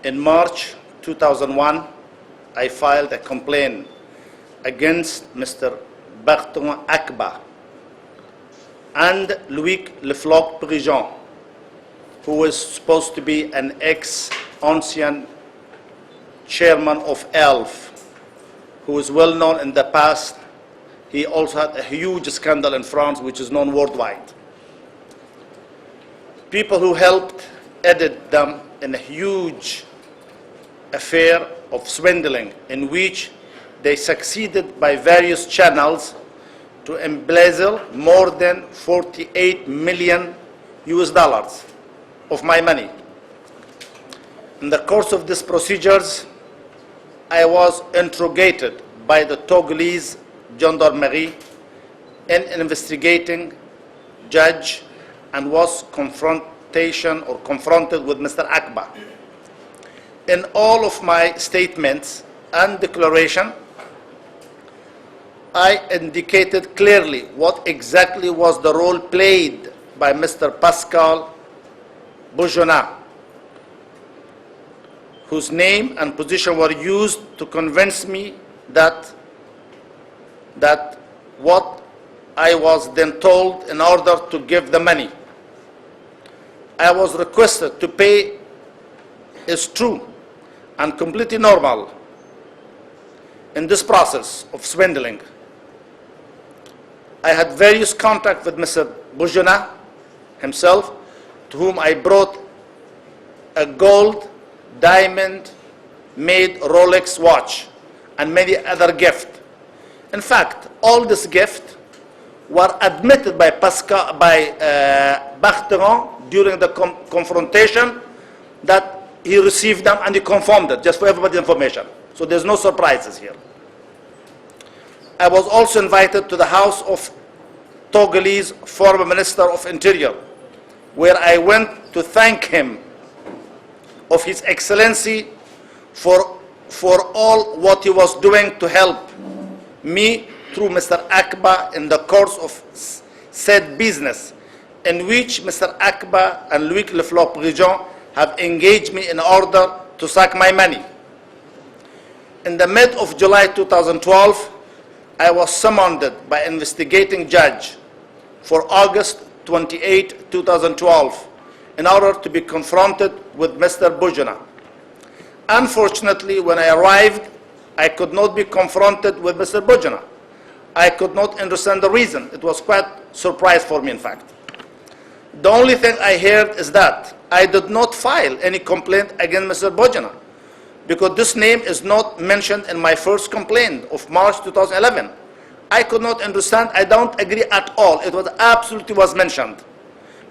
In March 2001, I filed a complaint against Mr. Bertrand Akba and Loïc Le Floch-Prigent, who was supposed to be an ex-ancien chairman of ELF, who is well known in the past. He also had a huge scandal in France, which is known worldwide. People who helped aided them in a huge affair of swindling, in which they succeeded by various channels to embezzle more than 48 million US dollars of my money. In the course of these procedures, I was interrogated by the Togolese gendarmerie, an investigating judge, and was confronted with Mr. Akba. In all of my statements and declaration, I indicated clearly what exactly was the role played by Mr. Pascal Bougenat, whose name and position were used to convince me that what I was then told in order to give the money I was requested to pay is true and completely normal in this process of swindling. I had various contact with Mr. Bougenat himself, to whom I brought a gold, diamond made Rolex watch and many other gifts. In fact, all these gifts were admitted by Bertrand during the confrontation that he received them and he confirmed it, just for everybody's information. So there's no surprises here. I was also invited to the house of Togolese former Minister of Interior, where I went to thank him of His Excellency for all what he was doing to help me through Mr. Akba in the course of said business, in which Mr. Akba and Loïc Le Floch-Prigent have engaged me in order to suck my money. In the mid of July 2012, I was summoned by investigating judge for August 28, 2012, in order to be confronted with Mr. Bougenat. Unfortunately, when I arrived, I could not be confronted with Mr. Bougenat. I could not understand the reason. It was quite a surprise for me, in fact. The only thing I heard is that I did not file any complaint against Mr. Bougenat, because this name is not mentioned in my first complaint of March 2011. I could not understand. I don't agree at all. It was absolutely was mentioned,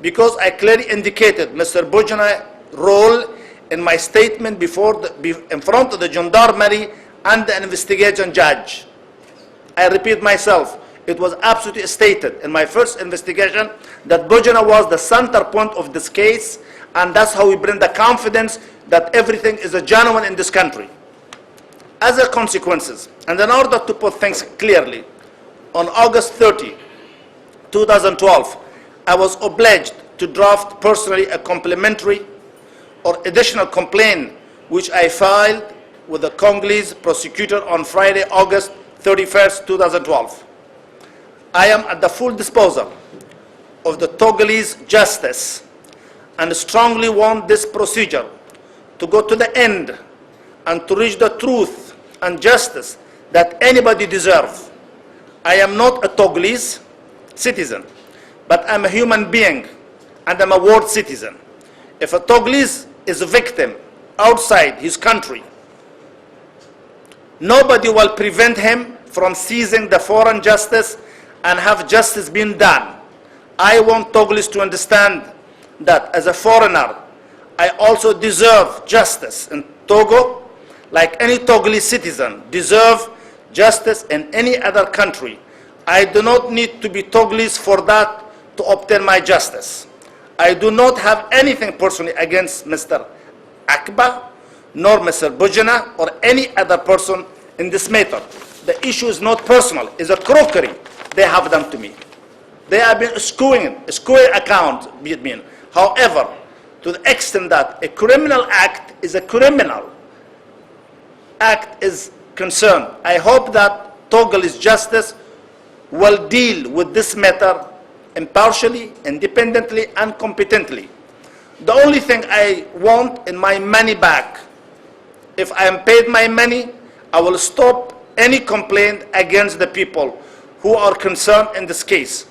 because I clearly indicated Mr. Bougenat's role in my statement in front of the gendarmerie and the investigation judge. I repeat myself, it was absolutely stated in my first investigation that Bougenat was the center point of this case, and that's how we bring the confidence that everything is genuine in this country. As a consequence, and in order to put things clearly, on August 30, 2012, I was obliged to draft personally a complimentary or additional complaint, which I filed with the Congolese prosecutor on Friday, August 31st, 2012. I am at the full disposal of the Togolese justice and strongly want this procedure to go to the end and to reach the truth and justice that anybody deserves. I am not a Togolese citizen, but I'm a human being and I'm a world citizen. If a Togolese is a victim outside his country, nobody will prevent him from seizing the foreign justice and have justice being done. I want Togolese to understand that as a foreigner, I also deserve justice in Togo, like any Togolese citizen deserve justice in any other country. I do not need to be Togolese for that to obtain my justice. I do not have anything personally against Mr. Akba, nor Mr. Bougenat, or any other person in this matter. The issue is not personal, it's a crookery they have done to me. They have been skewing account, However, to the extent that a criminal act is a criminal act is concerned. I hope that Togolese justice will deal with this matter impartially, independently, and competently. The only thing I want in my money back, if I am paid my money, I will stop any complaint against the people who are concerned in this case.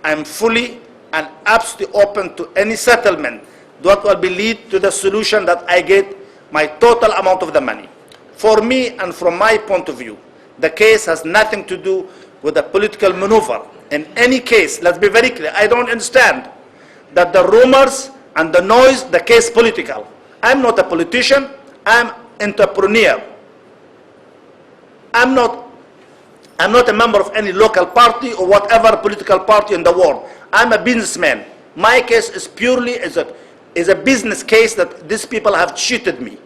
I am fully and absolutely open to any settlement that will be lead to the solution that I get my total amount of the money. For me and from my point of view, the case has nothing to do with a political maneuver. In any case, let's be very clear, I don't understand that the rumors and the noise, the case political. I'm not a politician, I'm entrepreneur. I'm not a member of any local party or whatever political party in the world. I'm a businessman. My case is purely is a business case that these people have cheated me.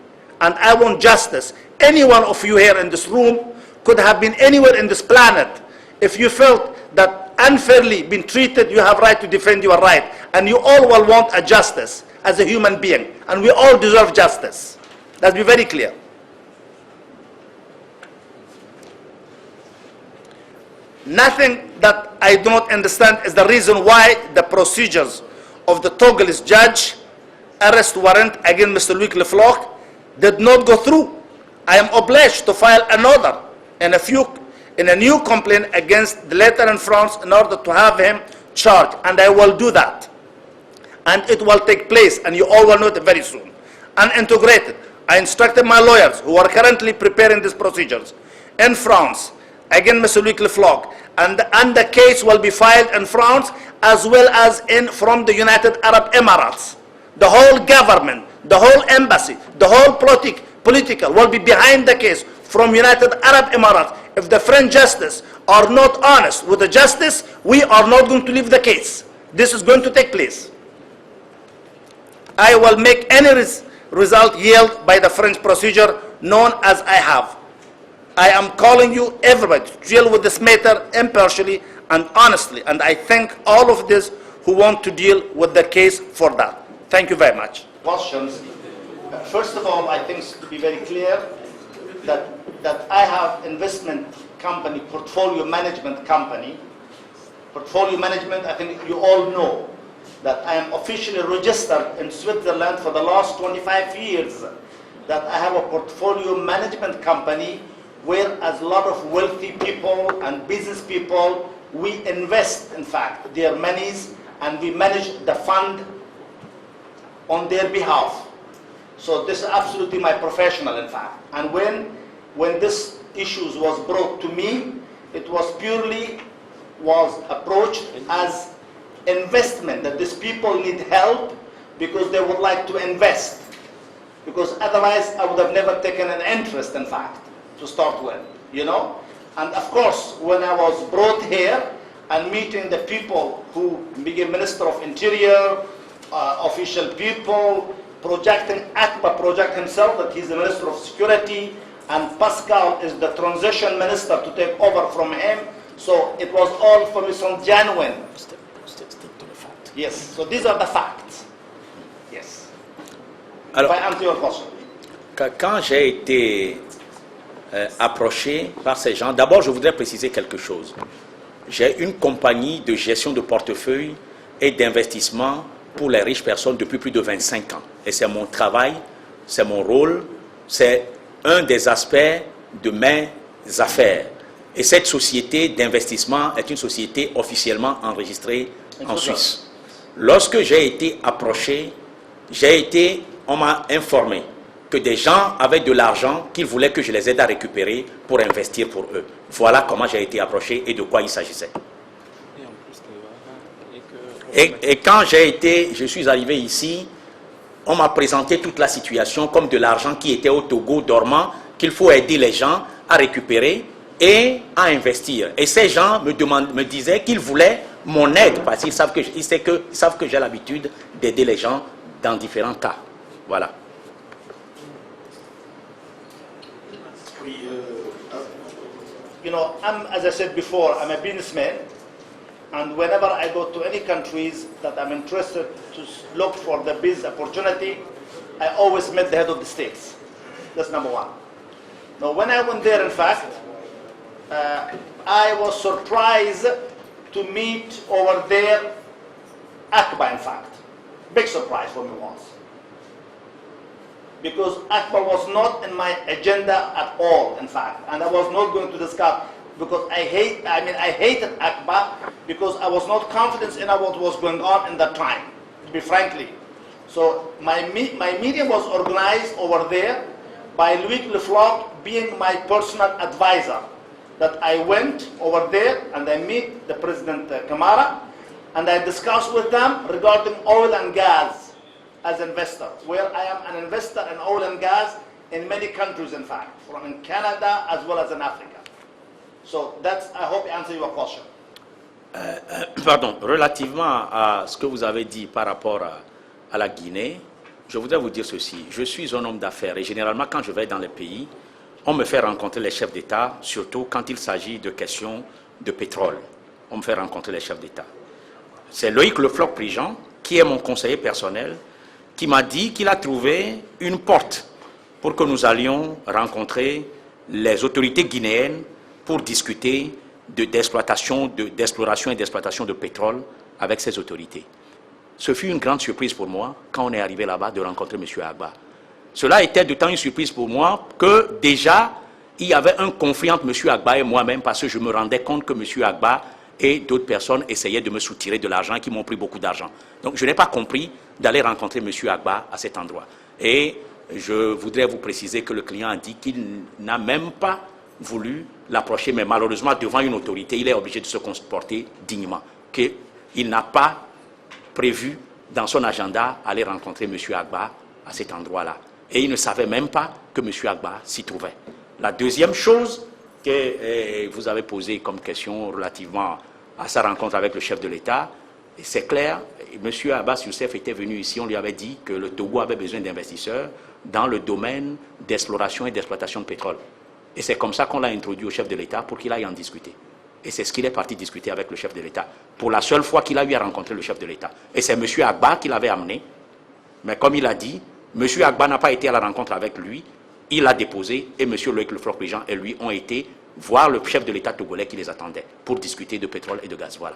And I want justice. Any one of you here in this room could have been anywhere in this planet. If you felt that unfairly been treated, you have right to defend your right. And you all will want a justice as a human being. And we all deserve justice. Let's be very clear. Nothing that I do not understand is the reason why the procedures of the Togolese judge arrest warrant against Mr. Louis Lefloc did not go through. I am obliged to file another in a new complaint against the letter in France in order to have him charged, and I will do that. And it will take place, and you all will know it very soon. And integrated, I instructed my lawyers who are currently preparing these procedures in France against Mr. Louis Lefloc, and the case will be filed in France as well as from the United Arab Emirates. The whole government, the whole embassy, the whole political will be behind the case from United Arab Emirates. If the French justice are not honest with the justice, we are not going to leave the case. This is going to take place. I will make any result yield by the French procedure known as I have. I am calling you, everybody, to deal with this matter impartially and honestly, and I thank all of this who want to deal with the case for that. Thank you very much. Questions? First of all, I think to be very clear that I have investment company, portfolio management company. Portfolio management, I think you all know that I am officially registered in Switzerland for the last 25 years, that I have a portfolio management company where as a lot of wealthy people and business people, we invest, in fact, their monies and we manage the fund on their behalf. So this is absolutely my professional, in fact. And when this issues was brought to me, it was approached as investment, that these people need help because they would like to invest. Because otherwise I would have never taken an interest, in fact, to start with, you know. And of course, when I was brought here and meeting the people who became Minister of Interior, official people, projecting Akbar project himself that he's the Minister of Security, and Pascal is the transition minister to take over from him. So it was all for me some genuine. Yes, so these are the facts. Yes. Alors, if I answer your question. Quand j'ai été approché par ces gens, d'abord je voudrais préciser quelque chose. J'ai une compagnie de gestion de portefeuille et d'investissement pour les riches personnes depuis plus de 25 ans. Et c'est mon travail, c'est mon rôle, c'est un des aspects de mes affaires. Et cette société d'investissement est une société officiellement enregistrée en Suisse. Lorsque j'ai été approché, on m'a informé que des gens avaient de l'argent qu'ils voulaient que je les aide à récupérer pour investir pour eux. Voilà comment j'ai été approché et de quoi il s'agissait. Et quand je suis arrivé ici, on m'a présenté toute la situation comme de l'argent qui était au Togo dormant, qu'il faut aider les gens à récupérer et à investir. Et ces gens me disaient qu'ils voulaient mon aide parce qu'ils savent que j'ai l'habitude d'aider les gens dans différents cas. Voilà. You know, as I said before, I'm a businessman. And whenever I go to any countries that I'm interested to look for the business opportunity, I always meet the head of the states. That's number one. Now, when I went there, in fact, I was surprised to meet over there Akbar, in fact. Big surprise for me once. Because Akbar was not in my agenda at all, in fact. And I was not going to discuss, because I hated Akbar because I was not confident in what was going on in that time, to be frankly. So my meeting was organized over there by Louis Le Floch being my personal advisor. That I went over there and I meet the President Kamara and I discussed with them regarding oil and gas as investor, where I am an investor in oil and gas in many countries, in fact, from in Canada as well as in Africa. So that's, I hope I answer your question. Pardon, relativement à ce que vous avez dit par rapport à la Guinée, je voudrais vous dire ceci. Je suis un homme d'affaires et généralement quand je vais dans les pays, on me fait rencontrer les chefs d'État, surtout quand il s'agit de questions de pétrole. On me fait rencontrer les chefs d'État. C'est Loïc Le Floch-Prigent, qui est mon conseiller personnel, qui m'a dit qu'il a trouvé une porte pour que nous allions rencontrer les autorités guinéennes pour discuter d'exploration et d'exploitation de pétrole avec ces autorités. Ce fut une grande surprise pour moi, quand on est arrivé là-bas, de rencontrer M. Agba. Cela était d'autant une surprise pour moi que déjà, il y avait un conflit entre M. Agba et moi-même parce que je me rendais compte que M. Agba et d'autres personnes essayaient de me soutirer de l'argent, qui m'ont pris beaucoup d'argent. Donc je n'ai pas compris d'aller rencontrer M. Agba à cet endroit. Et je voudrais vous préciser que le client a dit qu'il n'a même pas voulu l'approcher, mais malheureusement, devant une autorité, il est obligé de se comporter dignement. Qu'il n'a pas prévu dans son agenda aller rencontrer M. Agba à cet endroit-là. Et il ne savait même pas que M. Agba s'y trouvait. La deuxième chose que vous avez posée comme question relativement à sa rencontre avec le chef de l'État, c'est clair, M. Abbas Youssef était venu ici, on lui avait dit que le Togo avait besoin d'investisseurs dans le domaine d'exploration et d'exploitation de pétrole. Et c'est comme ça qu'on l'a introduit au chef de l'État pour qu'il aille en discuter. Et c'est ce qu'il est parti discuter avec le chef de l'État, pour la seule fois qu'il a eu à rencontrer le chef de l'État. Et c'est M. Agba qui l'avait amené, mais comme il a dit, M. Agba n'a pas été à la rencontre avec lui, il l'a déposé, et M. Loïc Le Floch-Prigent et lui ont été voir le chef de l'État togolais qui les attendait pour discuter de pétrole et de gaz. Voilà.